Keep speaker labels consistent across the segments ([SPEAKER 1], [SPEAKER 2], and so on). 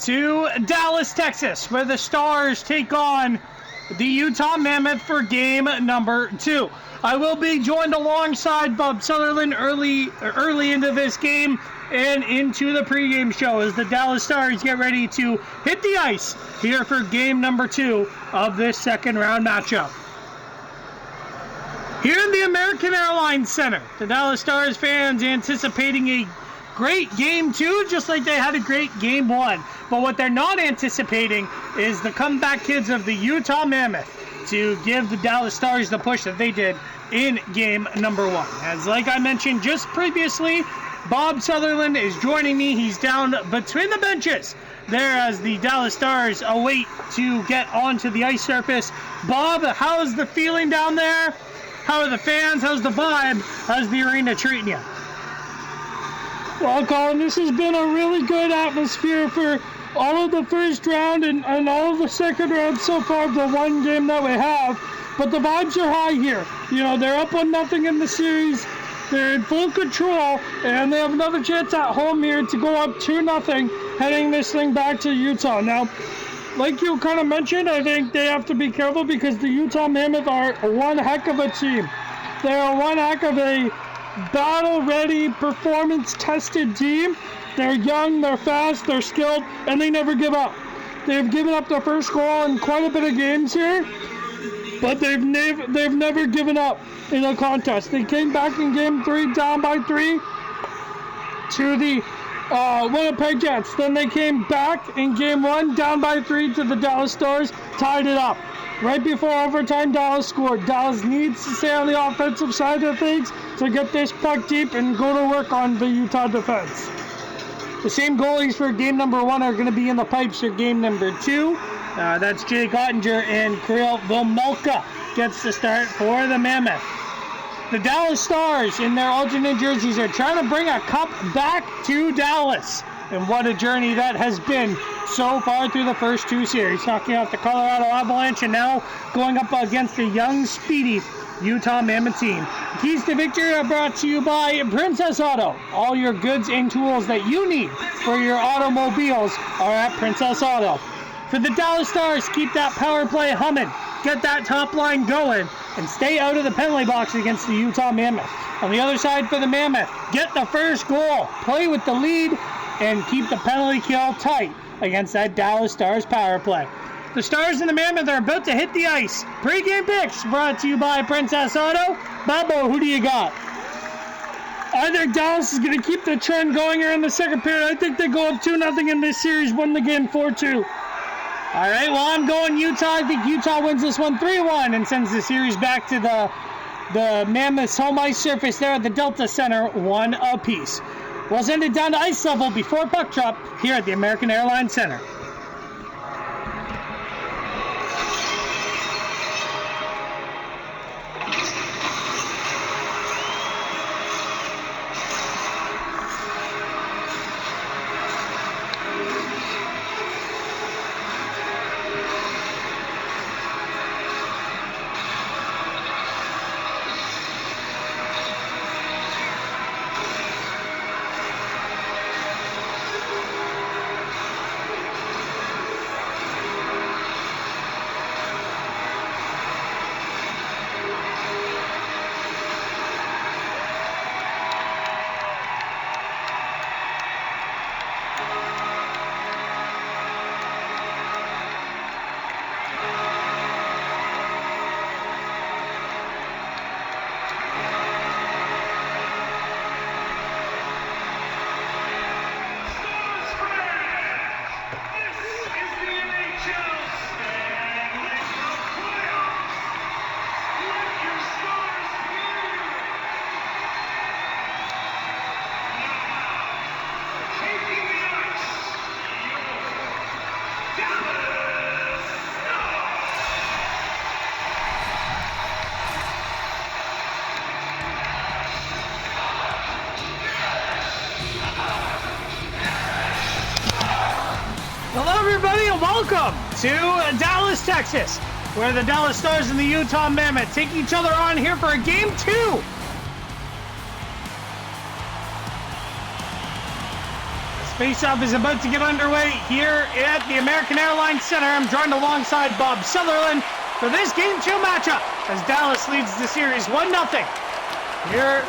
[SPEAKER 1] to Dallas, Texas, where the Stars take on the Utah Mammoth for game number 2. I will be joined alongside Bob Sutherland early into this game and into the pregame show as the Dallas Stars get ready to hit the ice here for game number 2 of this second round matchup. Here in the American Airlines Center, the Dallas Stars fans anticipating a great game 2, just like they had a great game 1. But what they're not anticipating is the comeback kids of the Utah Mammoth to give the Dallas Stars the push that they did in game number 1. As like I mentioned just previously, Bob Sutherland is joining me. He's down between the benches there as the Dallas Stars await to get onto the ice surface. Bob, how's the feeling down there? How are the fans? How's the vibe? How's the arena treating you?
[SPEAKER 2] Well, Colin, this has been a really good atmosphere for all of the first round and all of the second round so far, the one game that we have. But the vibes are high here. You know, they're up 1-0 in the series. They're in full control, and they have another chance at home here to go up 2-0, heading this thing back to Utah. Now, like you kind of mentioned, I think they have to be careful because the Utah Mammoth are one heck of a team. They are one heck of a battle-ready, performance-tested team. They're young, they're fast, they're skilled, and they never give up. They've given up their first goal in quite a bit of games here, but they've never given up in a contest. They came back in game 3 down by 3 to the Winnipeg Jets. Then they came back in game 1 down by 3 to the Dallas Stars, tied it up. Right before overtime, Dallas scored. Dallas needs to stay on the offensive side of things to get this puck deep and go to work on the Utah defense. The same goalies for game number 1 are going to be in the pipes for game number 2. That's Jake Ottinger and Kirill Vomolka gets the start for the Mammoth. The Dallas Stars in their alternate jerseys are trying to bring a cup back to Dallas. And what a journey that has been so far through the first 2 series. Knocking off the Colorado Avalanche and now going up against the young, speedy Utah Mammoth team. Keys to victory are brought to you by Princess Auto. All your goods and tools that you need for your automobiles are at Princess Auto. For the Dallas Stars, keep that power play humming. Get that top line going and stay out of the penalty box against the Utah Mammoth. On the other side for the Mammoth, get the first goal, play with the lead, and keep the penalty kill tight against that Dallas Stars power play. The Stars and the Mammoth are about to hit the ice. Pre-game picks brought to you by Princess Auto. Babo, who do you got? I think Dallas is going to keep the trend going here in the second period. I think they go up 2-0 in this series, win the game 4-2. All right, well, I'm going Utah. I think Utah wins this one 3-1 and sends the series back to the Mammoth's home ice surface there at the Delta Center, 1 apiece. We'll send it down to ice level before puck drop here at the American Airlines Center. Hello, everybody, and welcome to Dallas, Texas, where the Dallas Stars and the Utah Mammoth take each other on here for a game 2.
[SPEAKER 1] Face-off is about to get underway here at the American Airlines Center. I'm joined alongside Bob Sutherland for this Game 2 matchup as Dallas leads the series 1-0. Here,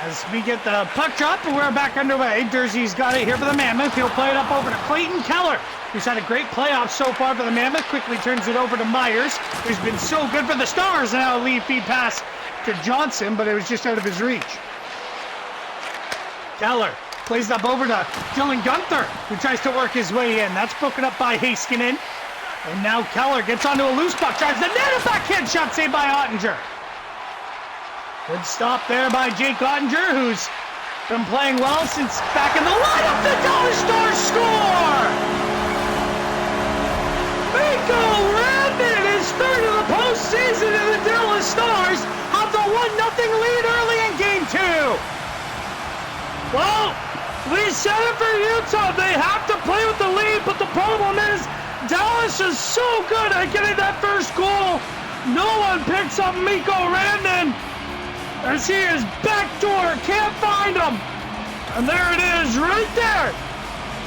[SPEAKER 1] as we get the puck drop, and we're back underway. Dersey's got it here for the Mammoth. He'll play it up over to Clayton Keller, who's had a great playoff so far for the Mammoth. Quickly turns it over to Myers, who's been so good for the Stars. And now a lead feed pass to Johnson, but it was just out of his reach. Keller plays up over to Dylan Gunther, who tries to work his way in. That's broken up by Heiskanen. And now Keller gets onto a loose puck, tries the net, a backhand shot saved by Ottinger. Good stop there by Jake Ottinger, who's been playing well since back in the lineup. The Dallas Stars score! Mikko Rantanen is third in the postseason, and the Dallas Stars have the 1-0 lead early in Game 2. Well, we said it for Utah. They have to play with the lead, but the problem is Dallas is so good at getting that first goal. No one picks up Mikko Rantanen as he is backdoor, can't find him. And there it is, right there.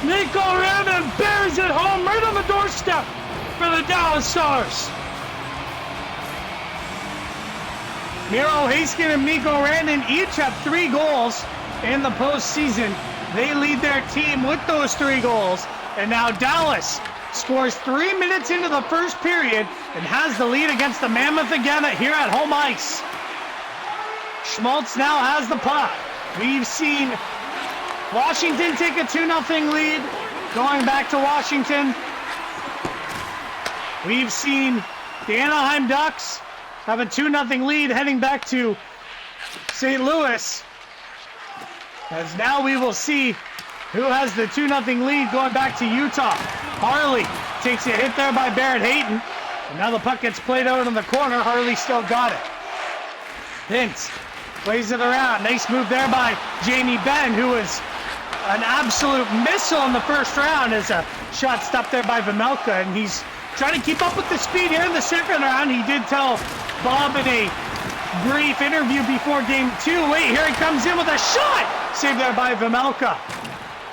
[SPEAKER 1] Mikko Rantanen bears it home right on the doorstep for the Dallas Stars. Miro Heiskanen and Mikko Rantanen each have 3 goals in the postseason. They lead their team with those 3 goals. And now Dallas scores 3 minutes into the first period and has the lead against the Mammoth again here at home ice. Schmaltz now has the puck. We've seen Washington take a 2-0 lead. Going back to Washington. We've seen the Anaheim Ducks have a 2-0 lead heading back to St. Louis. As now we will see who has the 2-0 lead going back to Utah. Harley takes a hit there by Barrett Hayton. And now the puck gets played out in the corner. Harley still got it. Hintz plays it around. Nice move there by Jamie Benn, who was an absolute missile in the first round as a shot stopped there by Vejmelka. And he's trying to keep up with the speed here in the second round. He did tell Bob in a brief interview before Game 2. Wait, here he comes in with a shot! Saved there by Vejmelka.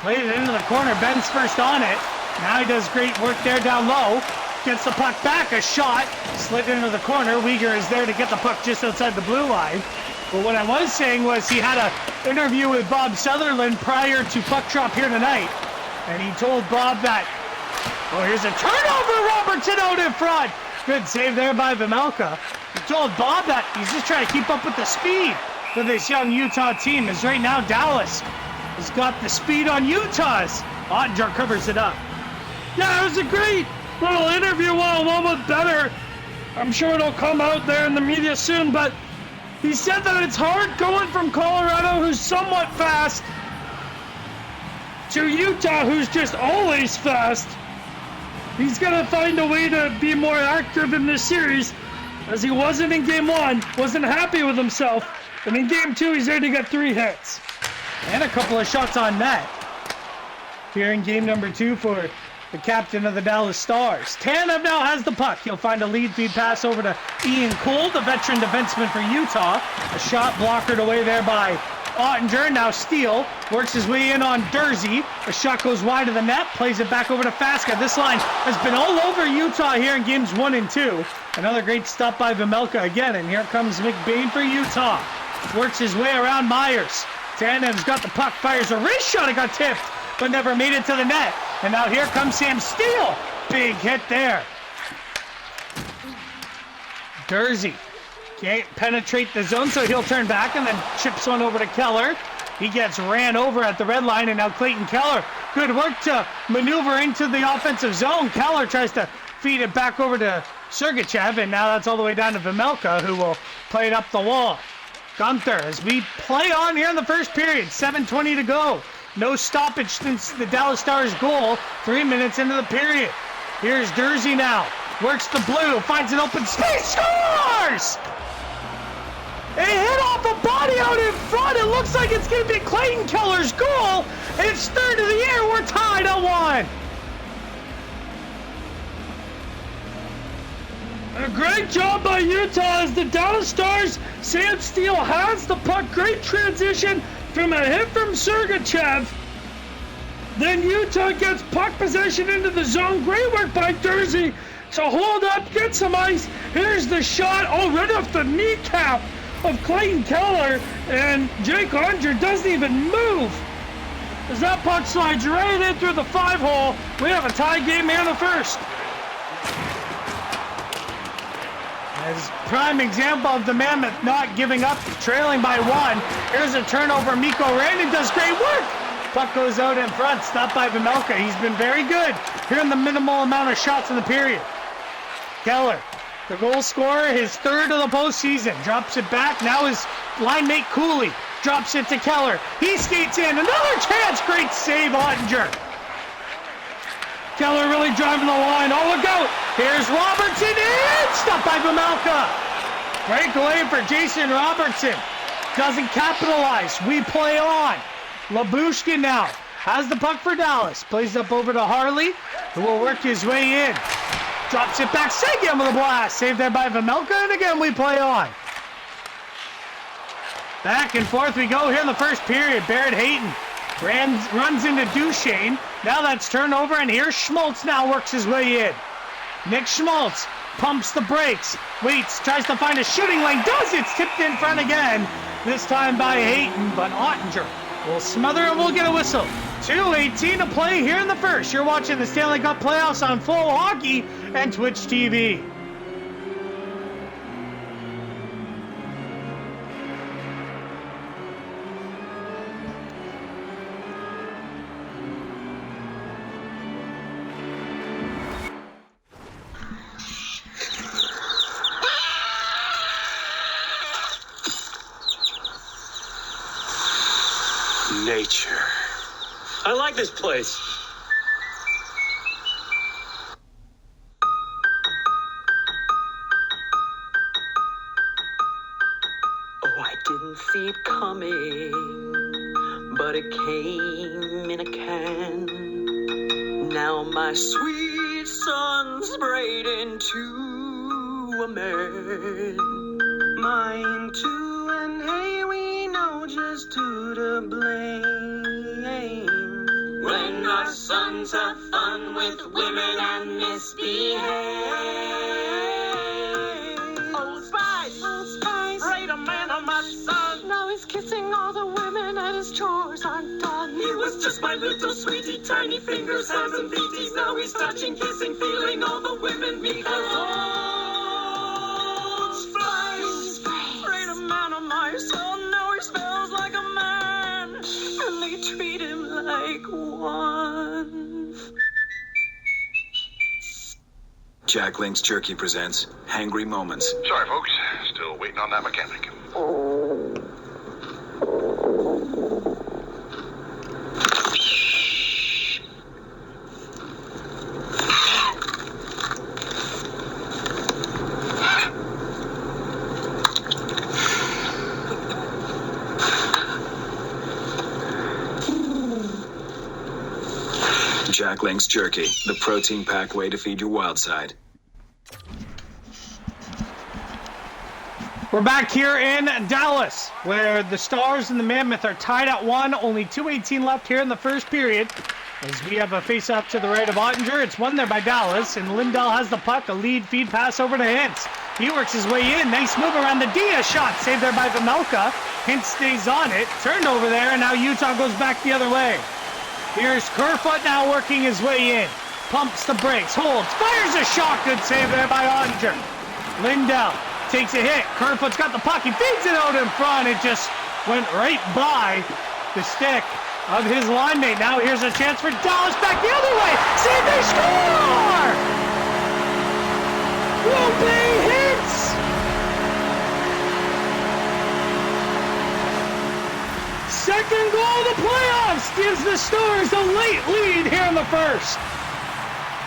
[SPEAKER 1] Played it into the corner. Ben's first on it. Now he does great work there down low. Gets the puck back. A shot. Slid into the corner. Uyghur is there to get the puck just outside the blue line. But what I was saying was he had an interview with Bob Sutherland prior to puck drop here tonight. And he told Bob that, oh, here's a turnover. Robertson out in front. Good save there by Vejmelka. He told Bob that he's just trying to keep up with the speed for this young Utah team, as right now Dallas has got the speed on Utah's. Ottinger covers it up.
[SPEAKER 2] Yeah, it was a great little interview, one with Benner. I'm sure it'll come out there in the media soon, but he said that it's hard going from Colorado, who's somewhat fast, to Utah, who's just always fast. He's going to find a way to be more active in this series, as he wasn't in Game 1, wasn't happy with himself. And in Game 2, he's already got 3 hits.
[SPEAKER 1] And a couple of shots on net here in Game number 2 for the captain of the Dallas Stars. Tanev now has the puck. He'll find a lead feed pass over to Ian Cole, the veteran defenseman for Utah. A shot blockered away there by Ottinger. Now Steele works his way in on Dersey. A shot goes wide of the net, plays it back over to Faska. This line has been all over Utah here in Games 1 and 2. Another great stop by Vejmelka again, and here comes McBain for Utah. Works his way around Myers. Tanev's got the puck, fires a wrist shot. It got tipped, but never made it to the net. And now here comes Sam Steele. Big hit there. Dersey can't penetrate the zone, so he'll turn back and then chips one over to Keller. He gets ran over at the red line, and now Clayton Keller. Good work to maneuver into the offensive zone. Keller tries to feed it back over to Sergachev, and now that's all the way down to Vejmelka, who will play it up the wall. Gunther, as we play on here in the first period, 7:20 to go. No stoppage since the Dallas Stars goal, 3 minutes into the period. Here's Dersey now. Works the blue, finds an open space, scores! A hit off a body out in front. It looks like it's going to be Clayton Keller's goal. It's third of the year. We're tied at 1.
[SPEAKER 2] A great job by Utah as the Dallas Stars. Sam Steele has the puck. Great transition from a hit from Sergachev. Then Utah gets puck possession into the zone. Great work by Dursey to hold up, get some ice. Here's the shot. Oh, right off the kneecap of Clayton Keller. And Jake Onger doesn't even move as that puck slides right in through the 5-hole. We have a tie game here in the first.
[SPEAKER 1] As prime example of the Mammoth not giving up, trailing by 1. Here's a turnover. Mikko Rantanen does great work. Puck goes out in front, stopped by Vejmelka. He's been very good here in the minimal amount of shots in the period. Keller, the goal scorer, his 3rd of the postseason, drops it back. Now his line mate Cooley drops it to Keller. He skates in. Another chance. Great save, Ottinger. Keller really driving the line. Oh, look out. Here's Robertson in. Stopped by Vejmelka. Breakaway for Jason Robertson. Doesn't capitalize. We play on. Labushkin now has the puck for Dallas. Plays up over to Harley, who will work his way in. Drops it back. Seguin with a blast. Saved there by Vejmelka, and again we play on. Back and forth we go here in the first period. Barrett Hayton runs into Duchesne. Now that's turnover, and here's Schmaltz now works his way in. Nick Schmaltz pumps the brakes. Waits, tries to find a shooting lane. Does it. It's tipped in front again. This time by Hayton, but Ottinger will smother and we'll get a whistle. 2:18 to play here in the first. You're watching the Stanley Cup playoffs on Flow Hockey and Twitch TV.
[SPEAKER 3] Nature. I like this place. Oh, I didn't see it coming, but it came in a can. Now my sweet son's sprayed into a man. Mine too, and hey, we know just who to blame. When our sons have fun with women and misbehave. Old Spice, sprayed a man on my son. Now he's kissing all the women and his chores aren't done. He was just my little sweetie, tiny fingers, hands and feeties. Now he's touching, kissing, feeling all the women because Old Spice sprayed a man on my son. Now he smells like a man, and they treat him like one.
[SPEAKER 4] Jack Link's Jerky presents Hangry Moments.
[SPEAKER 5] Sorry, folks. Still waiting on that mechanic.
[SPEAKER 4] Jack Link's Jerky, the protein-packed way to feed your wild side.
[SPEAKER 1] We're back here in Dallas, where the Stars and the Mammoth are tied at 1. Only 2:18 left here in the first period. As we have a face-off to the right of Ottinger. It's won there by Dallas, and Lindell has the puck. A lead feed pass over to Hintz. He works his way in. Nice move around the Diaz shot. Saved there by Vejmelka. Hintz stays on it. Turned over there, and now Utah goes back the other way. Here's Kerfoot now working his way in. Pumps the brakes, holds, fires a shot. Good save there by Ottinger. Lindell takes a hit. Kerfoot's got the puck. He feeds it out in front. It just went right by the stick of his line mate. Now here's a chance for Dallas back the other way. See if they score! Whoopee hits! Second goal of the playoffs gives the Stars a late lead here in the first.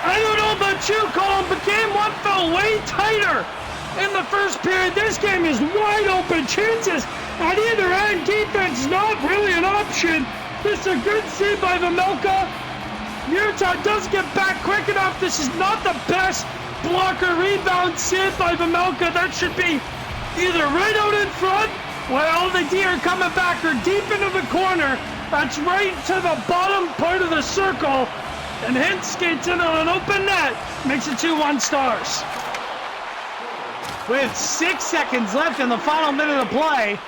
[SPEAKER 1] I don't know about you, Colin, but game one felt way tighter in the first period. This game is wide open. Chances at either end. Defense not really an option. This is a good save by Vejmelka. Utah doesn't get back quick enough. This is not the best blocker rebound save by Vejmelka. That should be either right out in front while all the D are coming back or deep into the corner.
[SPEAKER 2] That's right to the bottom part of the circle. And Hint skates in on an open net. Makes it 2-1 Stars.
[SPEAKER 1] With 6 seconds left in the final minute of play,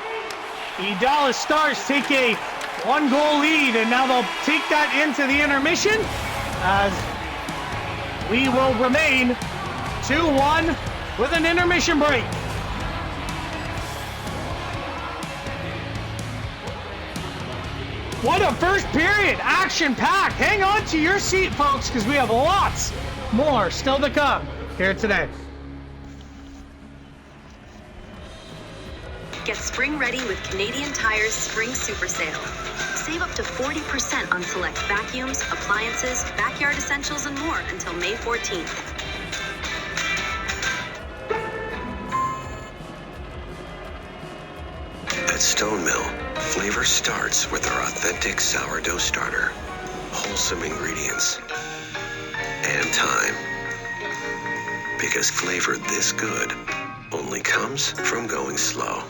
[SPEAKER 1] the Dallas Stars take a 1-goal lead, and now they'll take that into the intermission as we will remain 2-1 with an intermission break. What a first period, action-packed. Hang on to your seat, folks, because we have lots more still to come here today.
[SPEAKER 6] Get spring ready with Canadian Tire's Spring Super Sale. Save up to 40% on select vacuums, appliances, backyard essentials, and more until May 14th.
[SPEAKER 7] At Stone Mill, flavor starts with our authentic sourdough starter, wholesome ingredients, and time. Because flavor this good only comes from going slow.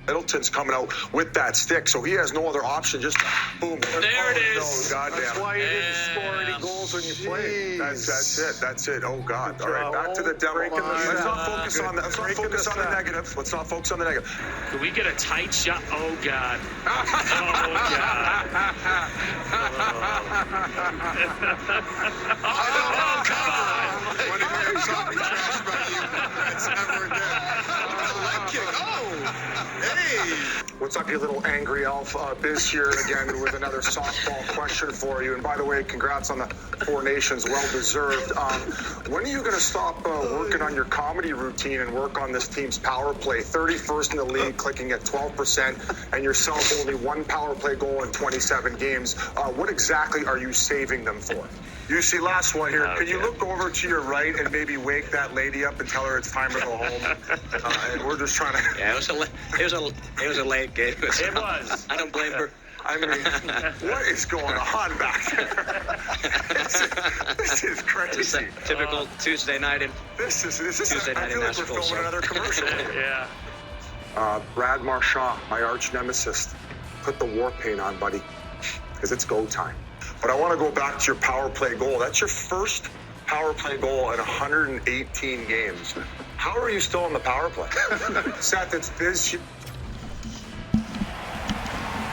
[SPEAKER 5] Middleton's coming out with that stick, so he has no other option. Just boom.
[SPEAKER 8] There it is.
[SPEAKER 5] No, goddamn.
[SPEAKER 8] That's why
[SPEAKER 5] you
[SPEAKER 8] didn't
[SPEAKER 5] score any goals when you played. That's it. Oh God. All right, back to the demo. Let's not focus on that. Let's not focus on the negative. Let's not focus on the negative.
[SPEAKER 8] Can we get a tight shot? Oh God. Oh God. Oh, come on.
[SPEAKER 5] When you hear something trash about you, it's never again. Leg kick. Oh. Hey! What's up, you little angry elf? Biz here again with another softball question for you. And by the way, congrats on the 4 Nations, well deserved. When are you going to stop working on your comedy routine and work on this team's power play? 31st in the league, clicking at 12%, and yourself only 1 power play goal in 27 games. What exactly are you saving them for? You see, last one here. Can you look over to your right and maybe wake that lady up and tell her it's time to go home? And we're just trying to.
[SPEAKER 9] Yeah, it was a late game.
[SPEAKER 8] It was.
[SPEAKER 9] I don't blame her.
[SPEAKER 5] I mean, what is going on back there? This is crazy.
[SPEAKER 9] Typical Tuesday night in.
[SPEAKER 5] This is.
[SPEAKER 9] Tuesday
[SPEAKER 5] I
[SPEAKER 9] night
[SPEAKER 5] feel
[SPEAKER 9] in
[SPEAKER 5] like we're
[SPEAKER 9] Nashville,
[SPEAKER 5] filming another commercial.
[SPEAKER 8] Yeah.
[SPEAKER 5] Brad Marchand, my arch nemesis, put the war paint on, buddy, because it's go time. But I want to go back to your power play goal. That's your first power play goal in 118 games. How are you still on the power play? Seth, it's Biz.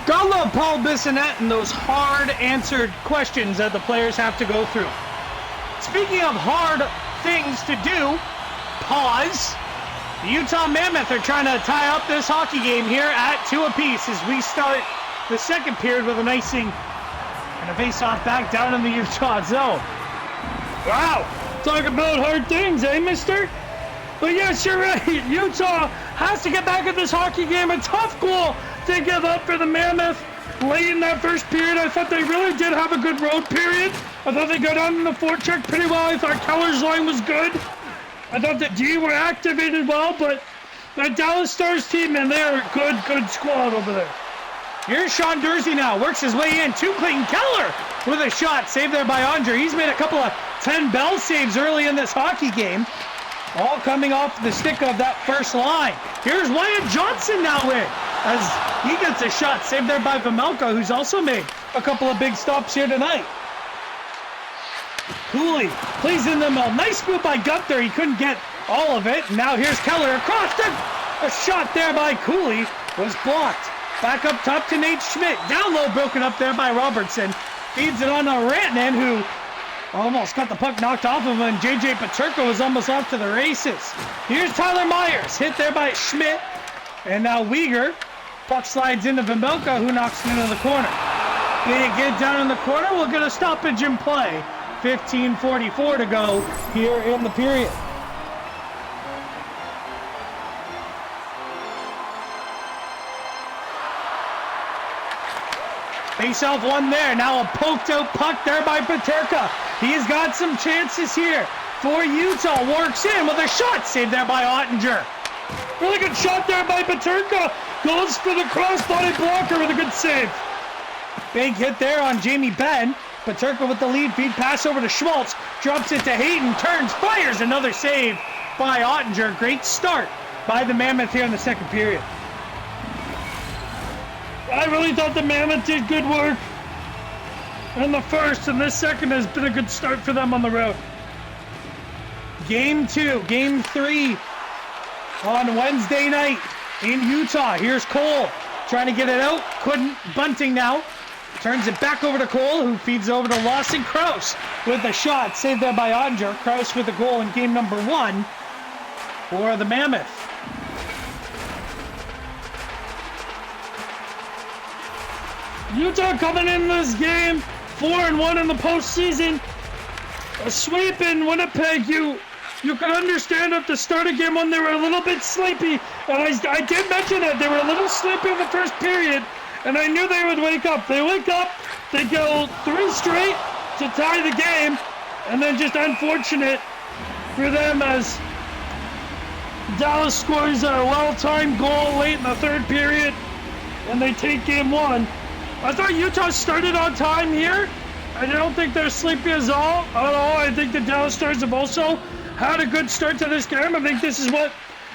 [SPEAKER 1] Gotta love Paul Bissonnette and those hard-answered questions that the players have to go through. Speaking of hard things to do, pause. The Utah Mammoth are trying to tie up this hockey game here at 2 apiece as we start the second period with an icing and a face-off back down in the Utah zone.
[SPEAKER 2] Wow, talk about hard things, eh, mister? But yes, you're right. Utah has to get back in this hockey game. A tough goal to give up for the Mammoth late in that first period. I thought they really did have a good road period. I thought they got on in the forecheck pretty well. I thought Keller's line was good. I thought the D were activated well, but that Dallas Stars team, man, they're a good squad over there.
[SPEAKER 1] Here's Sean Dursey now, works his way in to Clayton Keller with a shot saved there by Andre. He's made a couple of 10 bell saves early in this hockey game, all coming off the stick of that first line. Here's Wyatt Johnson now in as he gets a shot saved there by Vejmelka, who's also made a couple of big stops here tonight. Cooley plays in the middle. Nice move by Gunther. He couldn't get all of it. Now here's Keller across the a shot there by Cooley was blocked. Back up top to Nate Schmidt. Down low, broken up there by Robertson. Feeds it on to Rantanen, who almost got the puck knocked off of him, and J.J. Peterka was almost off to the races. Here's Tyler Myers. Hit there by Schmidt. And now Weegar. Puck slides into Vejmelka, who knocks it into the corner. Big hit down in the corner. We'll get a stoppage in play. 15:44 to go here in the period. Face-off one there. Now a poked-out puck there by Peterka. He's got some chances here for Utah. Works in with a shot saved there by Ottinger.
[SPEAKER 2] Really good shot there by Peterka. Goes for the cross-body blocker with a good save.
[SPEAKER 1] Big hit there on Jamie Benn. Peterka with the lead feed pass over to Schmaltz. Drops it to Hayden. Turns, fires another save by Ottinger. Great start by the Mammoth here in the second period.
[SPEAKER 2] I really thought the Mammoth did good work in the first, and this second has been a good start for them on the road.
[SPEAKER 1] Game 2, Game 3 on Wednesday night in Utah. Here's Cole trying to get it out. Couldn't. Bunting now. Turns it back over to Cole, who feeds over to Lawson. Kraus with the shot. Saved there by Ottinger. Kraus with the goal in game number 1 for the Mammoth.
[SPEAKER 2] Utah coming in this game 4-1 in the postseason. A sweep in Winnipeg. You can understand at the start of game 1 they were a little bit sleepy, and I did mention that they were a little sleepy in the first period, and I knew they would wake up. They wake up, they go 3 straight to tie the game, and then just unfortunate for them as Dallas scores a well-timed goal late in the third period, and they take game 1. I thought Utah started on time here. I don't think they're sleepy at all. I think the Dallas Stars have also had a good start to this game. I think this is what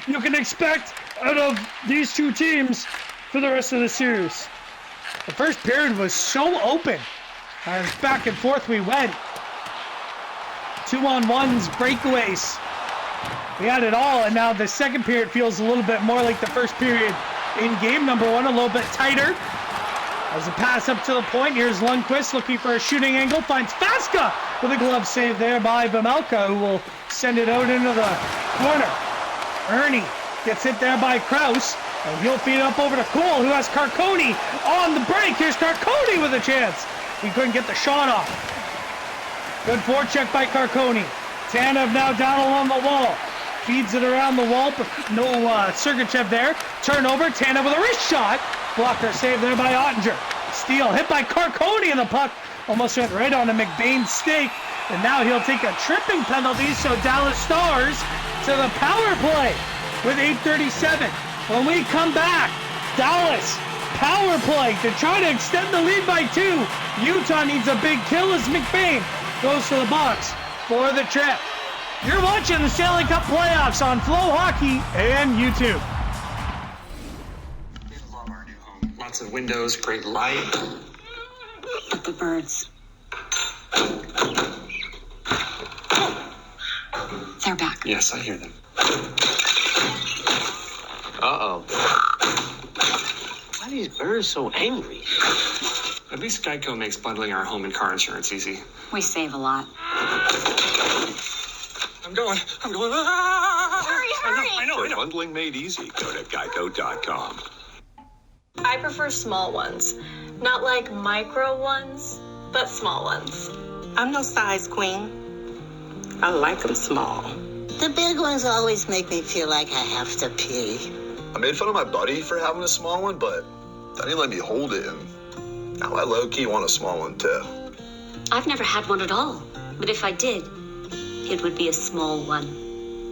[SPEAKER 2] you can expect out of these two teams for the rest of the series.
[SPEAKER 1] The first period was so open. As back and forth we went. 2-on-1s, breakaways. We had it all, and now the second period feels a little bit more like the first period in game number 1, a little bit tighter. As a pass up to the point, here's Lundqvist looking for a shooting angle, finds Faska with a glove save there by Vejmelka, who will send it out into the corner. Ernie gets hit there by Kraus, and he'll feed up over to Cole, who has Carconi on the break. Here's Carconi with a chance. He couldn't get the shot off. Good forecheck by Carconi. Tanev now down along the wall. Feeds it around the wall, but no Sergachev there. Turnover, Tanev with a wrist shot. Blocker save there by Ottinger. Steal hit by Carconi, and the puck almost went right on a McBain stake. And now he'll take a tripping penalty, so Dallas Stars to the power play with 8:37. When we come back, Dallas power play to try to extend the lead by 2. Utah needs a big kill as McBain goes to the box for the trip. You're watching the Stanley Cup playoffs on Flow Hockey and YouTube.
[SPEAKER 10] Lots of windows, great light.
[SPEAKER 6] The birds. They're back.
[SPEAKER 10] Yes, I hear them.
[SPEAKER 9] Uh-oh. Why are these birds so angry?
[SPEAKER 10] At least Geico makes bundling our home and car insurance easy.
[SPEAKER 6] We save a lot.
[SPEAKER 10] I'm going.
[SPEAKER 6] Hurry!
[SPEAKER 10] I know.
[SPEAKER 7] For bundling made easy, go to geico.com.
[SPEAKER 11] I prefer small ones. Not like micro ones, but small ones.
[SPEAKER 12] I'm no size queen. I like them small.
[SPEAKER 13] The big ones always make me feel like I have to pee.
[SPEAKER 14] I made fun of my buddy for having a small one, but then he let me hold it, and now I low-key want a small one too.
[SPEAKER 6] I've never had one at all, but if I did, it would be a small one.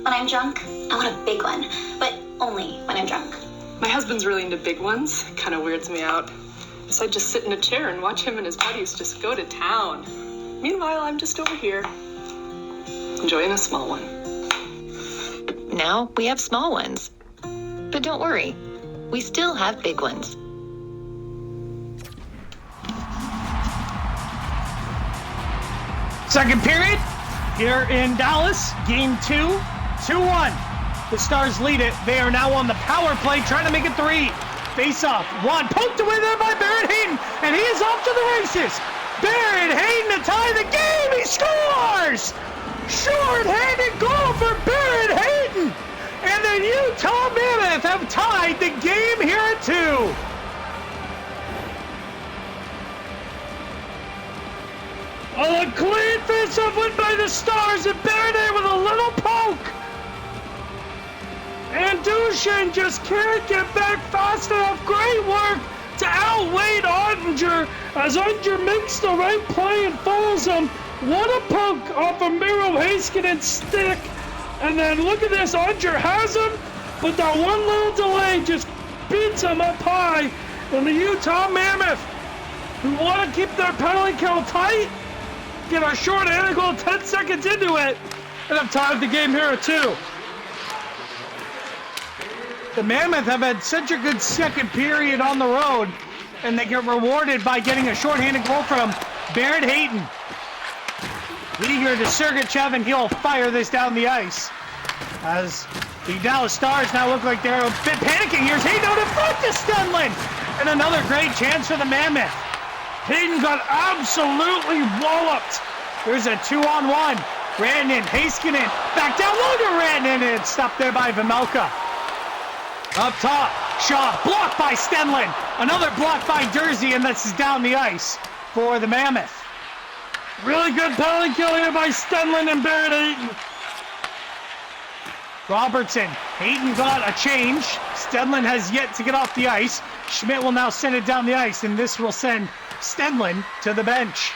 [SPEAKER 11] When I'm drunk, I want a big one, but only when I'm drunk.
[SPEAKER 15] My husband's really into big ones. Kind of weirds me out. So I just sit in a chair and watch him and his buddies just go to town. Meanwhile, I'm just over here, enjoying a small one.
[SPEAKER 16] Now we have small ones. But don't worry, we still have big ones.
[SPEAKER 1] Second period here in Dallas, game 2, 2-1. The Stars lead it. They are now on the power play, trying to make it 3. Face-off, one poked away there by Barrett Hayton, and he is off to the races. Barrett Hayton to tie the game. He scores! Short-handed goal for Barrett Hayton, and the Utah Mammoth have tied the game here at 2.
[SPEAKER 2] A clean face-off win by the Stars, and Barrett Hayton with a little poke. And Dushin just can't get back fast enough. Great work to outweigh Ottinger as Ottinger makes the right play and follows him. What a poke off of Miro Haskinen's stick. And then look at this, Ottinger has him, but that one little delay just beats him up high. And the Utah Mammoth, who want to keep their penalty count tight, get a short-handed goal 10 seconds into it, and have tied the game here at 2.
[SPEAKER 1] The Mammoth have had such a good second period on the road, and they get rewarded by getting a shorthanded goal from Barrett Hayton. Eager to Sergachev, and he'll fire this down the ice. As the Dallas Stars now look like they're a bit panicking. Here's Hayden out in front to Stenlund. And another great chance for the Mammoth. Hayden got absolutely walloped. There's a 2-on-1. Rantanen, Heiskanen, back down low to Rantanen, and it's stopped there by Vejmelka. Up top, shot blocked by Stenlund. Another block by Durzi, and this is down the ice for the Mammoth. Really good penalty kill here by Stenlund and Barrett Hayton. Robertson, Hayton got a change. Stenlund has yet to get off the ice. Schmidt will now send it down the ice, and this will send Stenlund to the bench.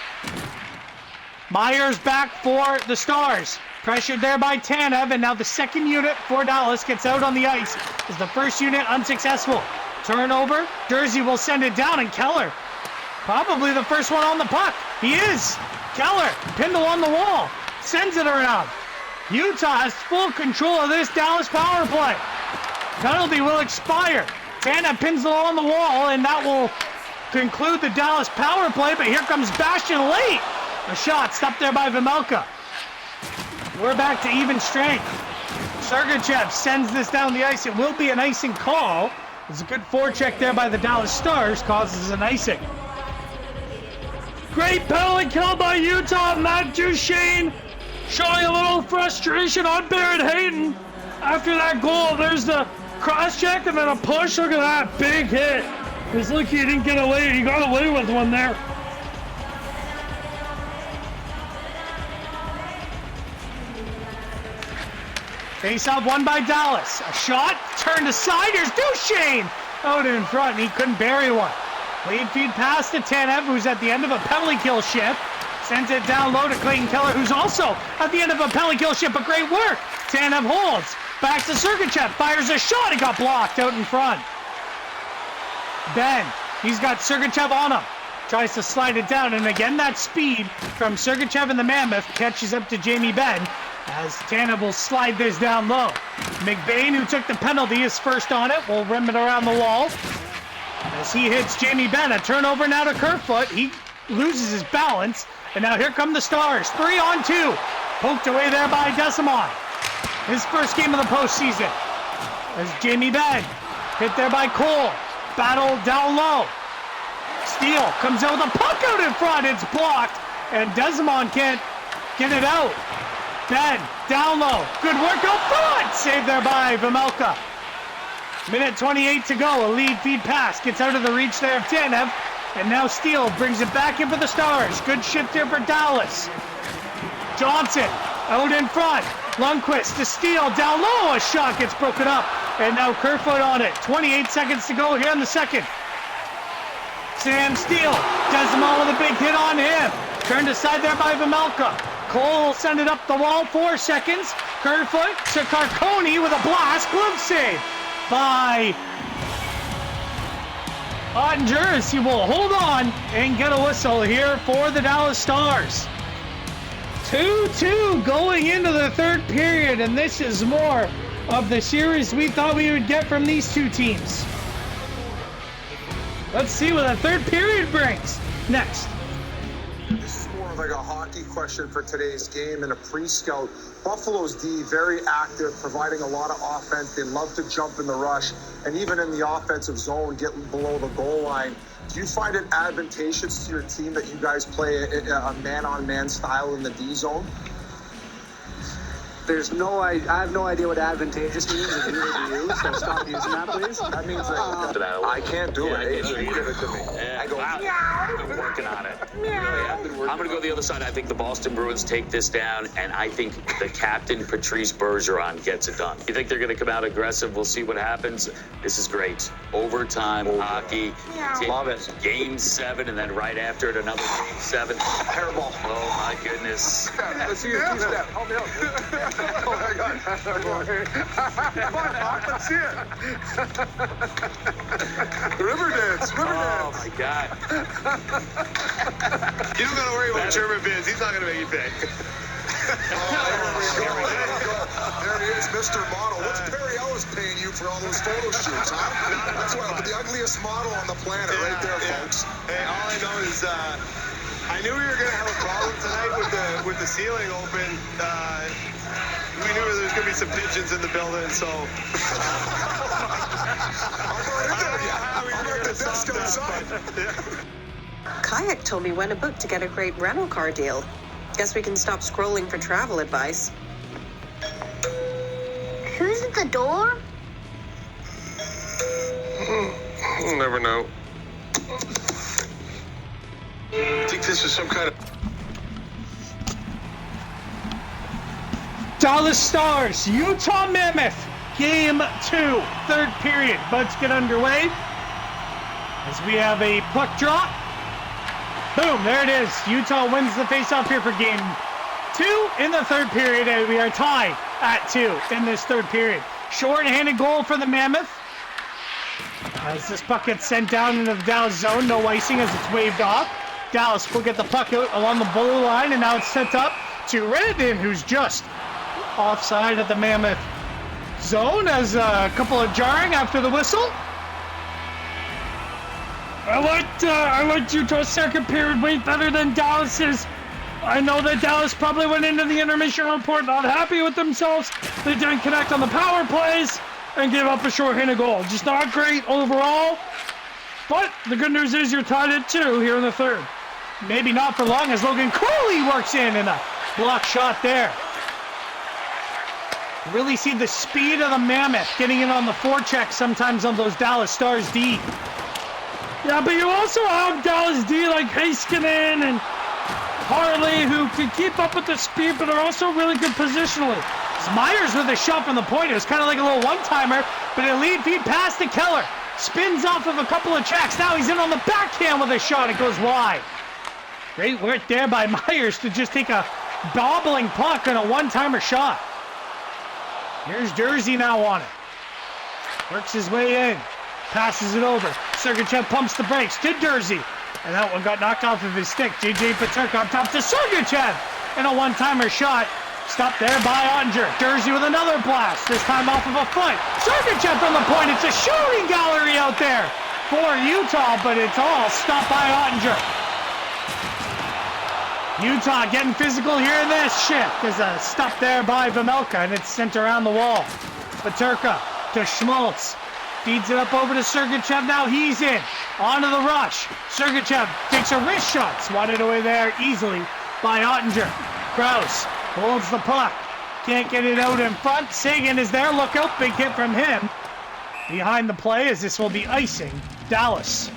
[SPEAKER 1] Myers back for the Stars. Pressured there by Tanev, and now the second unit for Dallas gets out on the ice as the first unit unsuccessful. Turnover, Durzi will send it down, and Keller, probably the first one on the puck. He is. Keller, pinned along the wall, sends it around. Utah has full control of this Dallas power play. Penalty will expire. Tanev pins it along the wall, and that will conclude the Dallas power play, but here comes Bastian late. A shot stopped there by Vejmelka. We're back to even strength. Sergachev sends this down the ice. It will be an icing call. It's a good forecheck there by the Dallas Stars, causes an icing. Great penalty kill by Utah. Matt Duchesne showing a little frustration on Barrett Hayton. After that goal, there's the cross check and then a push. Look at that big hit. He's lucky he didn't get away. He got away with one there. Face-off won by Dallas. A shot, turned aside. Here's Duchesne out in front. He couldn't bury one. Lead feed pass to Tanev, who's at the end of a penalty kill shift. Sends it down low to Clayton Keller, who's also at the end of a penalty kill shift, but great work. Tanev holds. Back to Sergachev. Fires a shot. It got blocked out in front. Ben, he's got Sergachev on him. Tries to slide it down, and again that speed from Sergachev and the Mammoth catches up to Jamie Benn as Tanev will slide this down low. McBain, who took the penalty, is first on it. Will rim it around the wall as he hits Jamie Benn. A turnover now to Kerfoot. He loses his balance, and now here come the Stars. 3-on-2. Poked away there by Desimon. His first game of the postseason. As Jamie Benn hit there by Cole. Battle down low. Steele comes out with a puck out in front. It's blocked, and Desimon can't get it out. Ben, down low. Good work out front. Saved there by Vejmelka. Minute 28 to go. A lead feed pass gets out of the reach there of Tanev, and now Steele brings it back in for the Stars. Good shift here for Dallas. Johnson out in front. Lundqvist to Steele, down low. A shot gets broken up, and now Kerfoot on it. 28 seconds to go here in the second. Sam Steele, Desimon with a big hit on him. Turned aside there by Vejmelka. Cole will send it up the wall, 4 seconds. Kerfoot to Carconi with a blast. Glove save by Honduras. He will hold on and get a whistle here for the Dallas Stars. 2-2 going into the third period, and this is more of the series we thought we would get from these two teams. Let's see what the third period brings next.
[SPEAKER 5] This is more of like a hockey question for today's game and a pre-scout. Buffalo's D, very active, providing a lot of offense. They love to jump in the rush, and even in the offensive zone, getting below the goal line. Do you find it advantageous to your team that you guys play a man-on-man style in the D zone?
[SPEAKER 17] I have no idea what advantageous means, and neither do you, so stop using that, please.
[SPEAKER 5] That means I can't do it. You give it to me.
[SPEAKER 8] Yeah, I go, I've been working on it. I'm going to go the other side. I think the Boston Bruins take this down, and I think the captain, Patrice Bergeron, gets it done. You think they're going to come out aggressive? We'll see what happens. This is great. Overtime hockey.
[SPEAKER 5] Love it.
[SPEAKER 8] Game 7, and then right after it, another Game 7.
[SPEAKER 5] Hairball.
[SPEAKER 8] Oh, my goodness.
[SPEAKER 5] Let's see your two-step. Help me out. Oh, my God. Come on, Doc. Let's see it. River dance.
[SPEAKER 8] Oh, my God.
[SPEAKER 14] You don't got to worry about German Biz. He's not going to make you pay.
[SPEAKER 5] There we go. he is, Mr. Model. What's Perry Ellis paying you for all those photo shoots, huh? That's why the ugliest model on the planet right there, folks.
[SPEAKER 18] Hey, all I know is I knew we were going to have a problem tonight with the ceiling open. We knew there was going to be some pigeons in the building, so... I'm
[SPEAKER 5] at the desk outside.
[SPEAKER 19] Kayak told me when to book to get a great rental car deal. Guess we can stop scrolling for travel advice.
[SPEAKER 20] Who's at the door?
[SPEAKER 18] You'll never know. I think this is some kind of...
[SPEAKER 1] Dallas Stars, Utah Mammoth, Game 2, third period. Let's get underway as we have a puck drop. Boom, there it is. Utah wins the faceoff here for Game 2 in the third period, and we are tied at 2 in this third period. Short-handed goal for the Mammoth. As this puck gets sent down into the Dallas zone, no icing as it's waved off. Dallas will get the puck out along the blue line, and now it's sent up to Redden, who's just offside at the Mammoth zone, as a couple of jarring after the whistle.
[SPEAKER 2] I liked Utah's second period way better than Dallas's. I know that Dallas probably went into the intermission report not happy with themselves. They didn't connect on the power plays and gave up a short-handed goal. Just not great overall. But the good news is you're tied at 2 here in the third.
[SPEAKER 1] Maybe not for long as Logan Cooley works in and a block shot there. Really see the speed of the Mammoth getting in on the forecheck sometimes on those Dallas Stars D.
[SPEAKER 2] Yeah, but you also have Dallas D like Heiskanen and Harley who can keep up with the speed but are also really good positionally.
[SPEAKER 1] Myers with a shot from the point. It was kind of like a little one-timer, but a lead feed pass to Keller. Spins off of a couple of checks. Now he's in on the backhand with a shot. It goes wide. Great work there by Myers to just take a bobbling puck on a one-timer shot. Here's Jersey now on it. Works his way in. Passes it over. Sergachev pumps the brakes to Jersey. And that one got knocked off of his stick. J.J. Peterka on top to Sergachev. And a one-timer shot. Stopped there by Ottinger. Jersey with another blast. This time off of a foot. Sergachev from the point. It's a shooting gallery out there for Utah, but it's all stopped by Ottinger. Utah getting physical here in this shift. There's a stop there by Vejmelka, and it's sent around the wall. Peterka to Schmaltz. Feeds it up over to Sergachev. Now he's in. Onto the rush. Sergachev takes a wrist shot. Swatted away there easily by Ottinger. Krause holds the puck. Can't get it out in front. Sagan is there. Look out. Big hit from him. Behind the play as this will be icing. Dallas.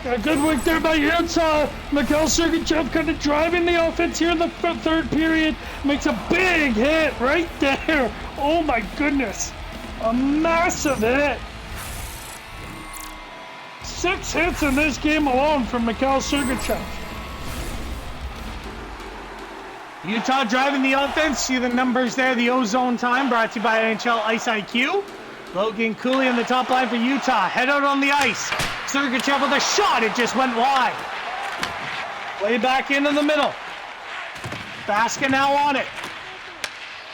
[SPEAKER 2] Good work there by Utah. Mikhail Sergachev kind of driving the offense here in the third period. Makes a big hit right there. Oh my goodness. A massive hit. 6 hits in this game alone from Mikhail Sergachev.
[SPEAKER 1] Utah driving the offense. See the numbers there. The O-Zone time brought to you by NHL Ice IQ. Logan Cooley on the top line for Utah. Head out on the ice. Sergachev with a shot. It just went wide. Way back into the middle. Baska now on it.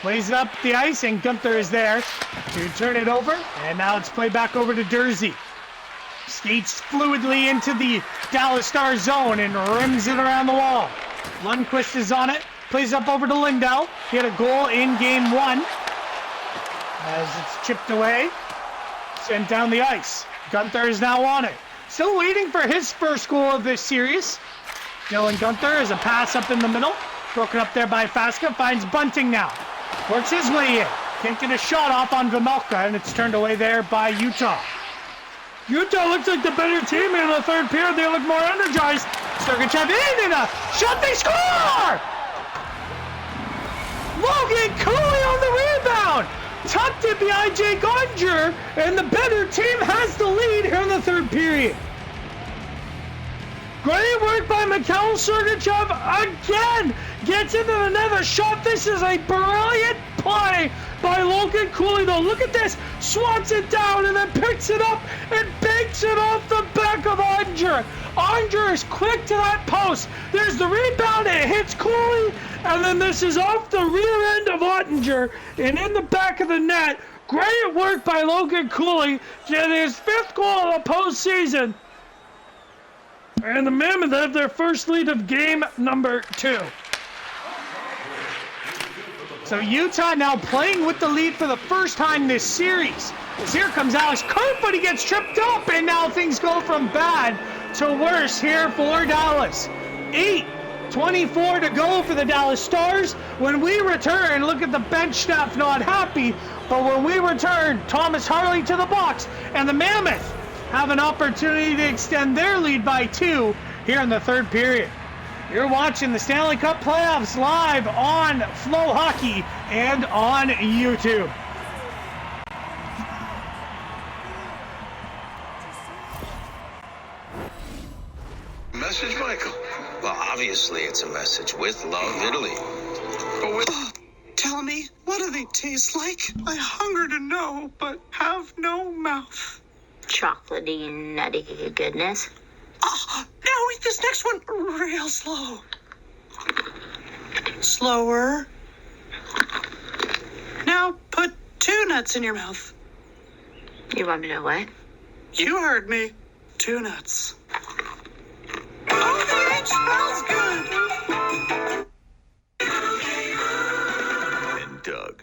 [SPEAKER 1] Plays it up the ice, and Gunther is there to turn it over. And now it's played back over to Jersey. Skates fluidly into the Dallas Stars zone and rims it around the wall. Lundqvist is on it. Plays up over to Lindell. He had a goal in Game 1. As it's chipped away. Sent down the ice. Gunther is now on it. Still waiting for his first goal of this series. Dylan Gunther is a pass up in the middle. Broken up there by Faska. Finds Bunting now. Works his way in. Can't get a shot off on Vejmelka, and it's turned away there by Utah.
[SPEAKER 2] Utah looks like the better team in the third period. They look more energized.
[SPEAKER 1] Sergachev in and a shot. They score! Logan Cooley on the rebound. Tucked it behind Jay Godinger, and the better team has the lead here in the third period.
[SPEAKER 2] Great work by Mikhail Sergachev again. Gets into the net, a shot. This is a brilliant play by Logan Cooley, though. Look at this. Swats it down and then picks it up and banks it off the back. back of Ottinger. Ottinger is quick to that post. There's the rebound. It hits Cooley. And then this is off the rear end of Ottinger and in the back of the net. Great work by Logan Cooley. Get his 5th goal of the postseason. And the Mammoth have their first lead of game number 2.
[SPEAKER 1] So Utah now playing with the lead for the first time this series. As here comes Alex Kurt, but he gets tripped up, and now things go from bad to worse here for Dallas. 8:24 to go for the Dallas Stars. When we return, look at the bench staff not happy, but when we return, Thomas Harley to the box, and the Mammoth have an opportunity to extend their lead by 2 here in the 3rd period. You're watching the Stanley Cup Playoffs live on Flow Hockey and on YouTube.
[SPEAKER 7] Message, Michael? Well, obviously it's a message. With love, Italy. But with...
[SPEAKER 20] Tell me, what do they taste like? I hunger to know, but have no mouth.
[SPEAKER 21] Chocolatey, nutty goodness.
[SPEAKER 20] Now eat this next one real slow. Slower. Now put 2 nuts in your mouth.
[SPEAKER 21] You want me to what?
[SPEAKER 20] You heard me. 2 nuts. Oh, that smells good.
[SPEAKER 9] And Doug.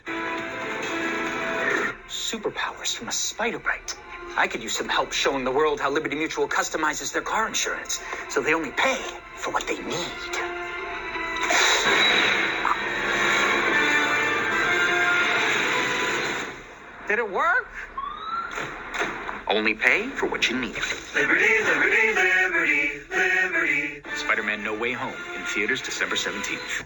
[SPEAKER 22] Superpowers from a spider bite. I could use some help showing the world how Liberty Mutual customizes their car insurance, so they only pay for what they need. Did it work? Only pay for what you need.
[SPEAKER 23] Liberty, liberty, liberty, liberty. Spider-Man No Way Home in theaters December 17th.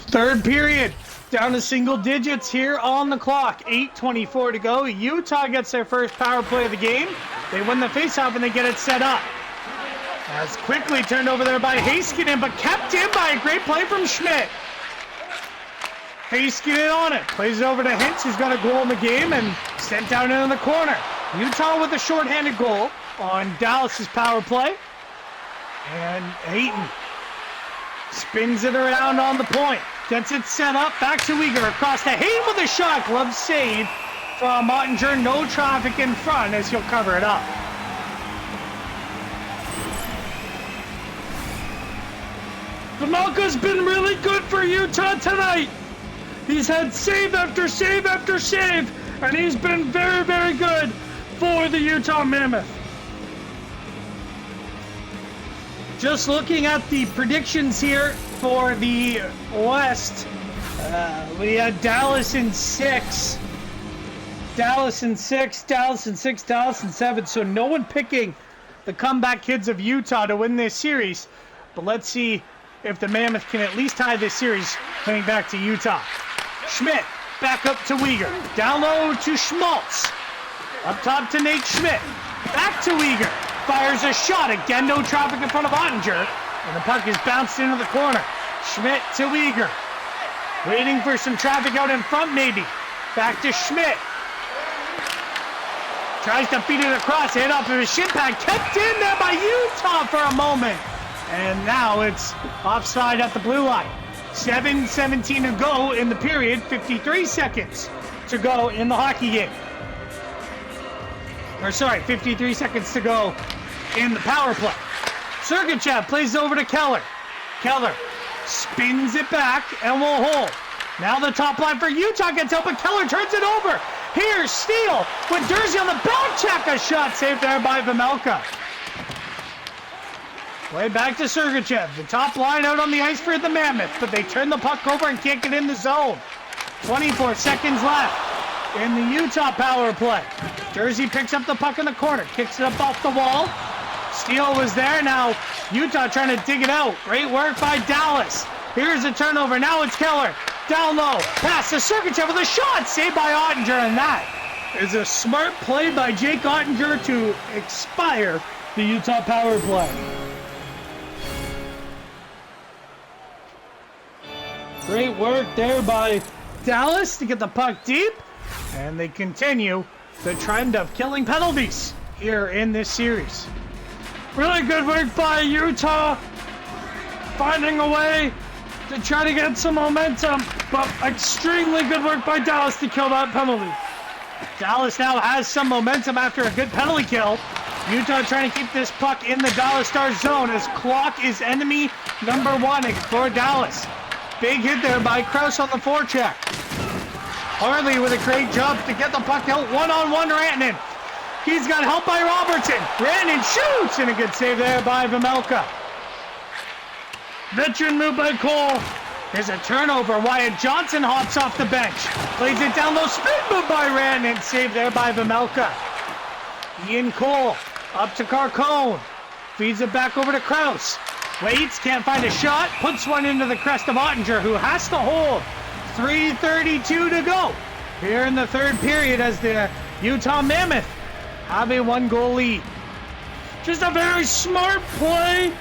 [SPEAKER 1] Third period, down to single digits here on the clock. 8:24 to go. Utah gets their first power play of the game. They win the faceoff and they get it set up. As quickly turned over there by Heiskanen, but kept in by a great play from Schmidt. Heiskanen on it. Plays it over to Hintz, who's got a goal in the game, and sent down into the corner. Utah with a shorthanded goal on Dallas's power play. And Hayton spins it around on the point. Gets it set up. Back to Uyghur. Across to Hayden with a shot. Glove save from Ottinger. No traffic in front as he'll cover it up.
[SPEAKER 2] Pamelka's been really good for Utah tonight. He's had save after save after save, and he's been very, very good for the Utah Mammoth.
[SPEAKER 1] Just looking at the predictions here for the West, we had Dallas in 6. Dallas in 6, Dallas in 6, Dallas in 7. So no one picking the comeback kids of Utah to win this series. But let's see if the Mammoth can at least tie this series coming back to Utah. Schmidt back up to Uyghur. Down low to Schmaltz. Up top to Nate Schmidt. Back to Uyghur. Fires a shot. Again, no traffic in front of Ottinger. And the puck is bounced into the corner. Schmidt to Uyghur. Waiting for some traffic out in front, maybe. Back to Schmidt. Tries to feed it across. Hit off of his shin pad. Kept in there by Utah for a moment. And now it's offside at the blue line. 7:17 to go in the period. 53 seconds to go in the hockey game. 53 seconds to go in the power play. Sergachev plays over to Keller. Keller spins it back and will hold. Now the top line for Utah gets open. Keller turns it over. Here's Steele with Dursey on the back check. A shot saved there by Pamelka. Way back to Sergachev. The top line out on the ice for the Mammoth, but they turn the puck over and can't get in the zone. 24 seconds left in the Utah power play. Dursey picks up the puck in the corner, kicks it up off the wall. Steele was there. Now Utah trying to dig it out. Great work by Dallas. Here's a turnover. Now it's Keller. Down low. Pass to Sergachev with a shot. Saved by Ottinger, and that is a smart play by Jake Ottinger to expire the Utah power play. Great work there by Dallas to get the puck deep. And they continue the trend of killing penalties here in this series.
[SPEAKER 2] Really good work by Utah, finding a way to try to get some momentum, but extremely good work by Dallas to kill that penalty.
[SPEAKER 1] Dallas now has some momentum after a good penalty kill. Utah trying to keep this puck in the Dallas Stars zone as clock is enemy number 1 for Dallas. Big hit there by Krause on the forecheck. Harley with a great job to get the puck out. One-on-one Rantanen. He's got help by Robertson. Rantanen shoots, and a good save there by Vejmelka.
[SPEAKER 2] Veteran move by Cole.
[SPEAKER 1] There's a turnover. Wyatt Johnson hops off the bench. Plays it down low. Spin move by Rantanen. Save there by Vejmelka. Ian Cole up to Carcone. Feeds it back over to Krause. Waits, can't find a shot. Puts one into the crest of Ottinger, who has to hold. 3:32 to go here in the third period as the Utah Mammoth have a 1-goal lead.
[SPEAKER 2] Just a very smart play.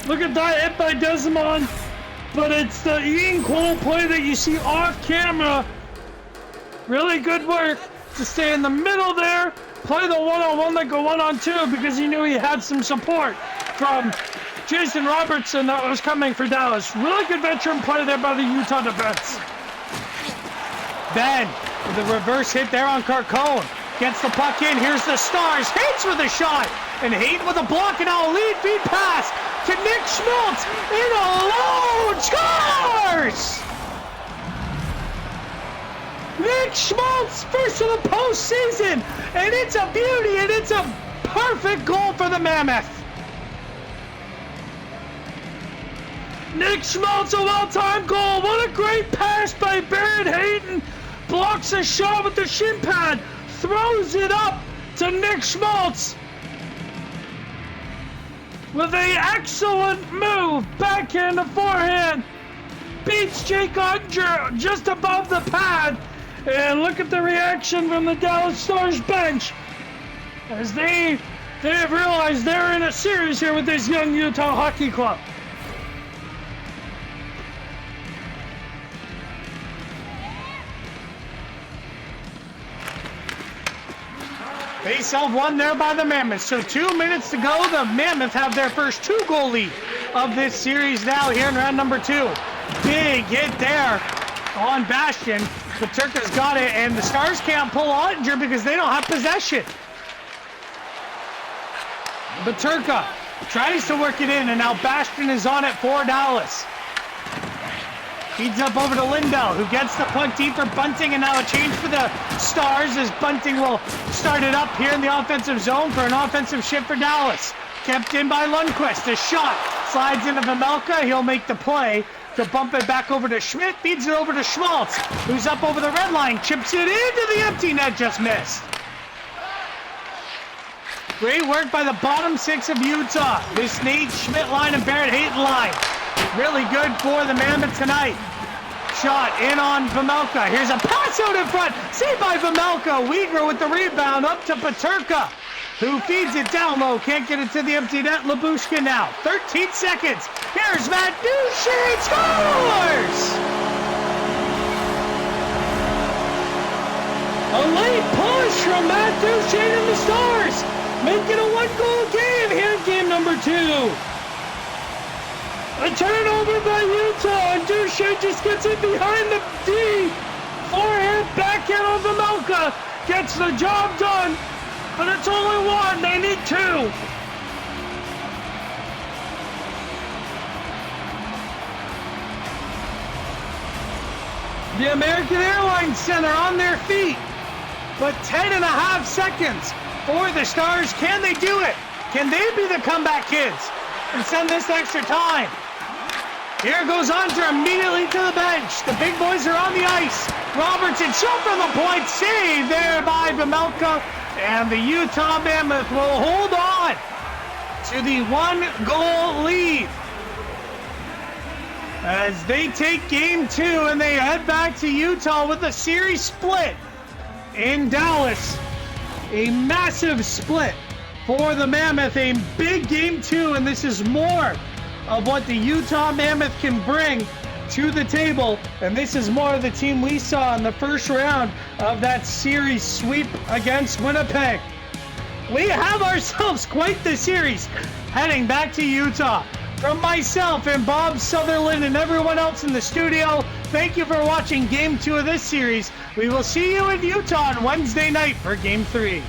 [SPEAKER 2] Look at that hit by Desmond. But it's the Ian Cole play that you see off camera. Really good work to stay in the middle there. Play the one-on-one like a one-on-two because he knew he had some support from Jason Robertson that was coming for Dallas. Really good veteran play there by the Utah defense.
[SPEAKER 1] Ben with a reverse hit there on Carcone. Gets the puck in. Here's the Stars. Hayes with a shot. And Hayden with a block, and now a lead feed pass to Nick Schmaltz in alone. Scores! Nick Schmaltz, first of the postseason. And it's a beauty, and it's a perfect goal for the Mammoth.
[SPEAKER 2] Nick Schmaltz, a well-timed goal. What a great pass by Barrett Hayden. Blocks a shot with the shin pad. Throws it up to Nick Schmaltz. With an excellent move. Backhand to forehand. Beats Jake Ottinger just above the pad. And look at the reaction from the Dallas Stars bench. As they have realized they're in a series here with this young Utah hockey club.
[SPEAKER 1] Face-off won there by the Mammoth. So 2 minutes to go. The Mammoth have their first 2-goal lead of this series now here in round number 2. Big hit there on Bastion. Peterka's got it, and the Stars can't pull Ottinger because they don't have possession. Peterka tries to work it in, and now Bastion is on it for Dallas. Feeds up over to Lindell, who gets the puck deep for Bunting, and now a change for the Stars as Bunting will start it up here in the offensive zone for an offensive shift for Dallas. Kept in by Lundqvist. A shot slides into Vejmelka. He'll make the play to bump it back over to Schmidt. Feeds it over to Schmaltz, who's up over the red line. Chips it into the empty net. Just missed. Great work by the bottom 6 of Utah. This Nate Schmidt line and Barrett Hayton line. Really good for the Mammoth tonight. Shot in on Vejmelka. Here's a pass out in front. Saved by Vejmelka. Weaver with the rebound up to Peterka, who feeds it down low. Can't get it to the empty net. Labushkin now. 13 seconds. Here's Matt Duchesne. Scores!
[SPEAKER 2] A late push from Matt Duchesne and the Stars. Make it a 1-goal game here in game number 2. A turnover by Utah, and Duchesne just gets it behind the D. Forehand, backhand on Vejmelka. Gets the job done, but it's only 1. They need 2.
[SPEAKER 1] The American Airlines Center on their feet, but 10.5 seconds for the Stars. Can they do it? Can they be the comeback kids and send this extra time? Here goes Hunter immediately to the bench. The big boys are on the ice. Robertson shot from the point. Saved there by Vejmelka. And the Utah Mammoth will hold on to the 1-goal lead as they take game 2 and they head back to Utah with a series split in Dallas. A massive split for the Mammoth. A big game 2, and this is more of what the Utah Mammoth can bring to the table, and this is more of the team we saw in the first round of that series sweep against Winnipeg. We have ourselves quite the series heading back to Utah. From myself and Bob Sutherland and everyone else in the studio, thank you for watching Game 2 of this series. We will see you in Utah on Wednesday night for Game 3.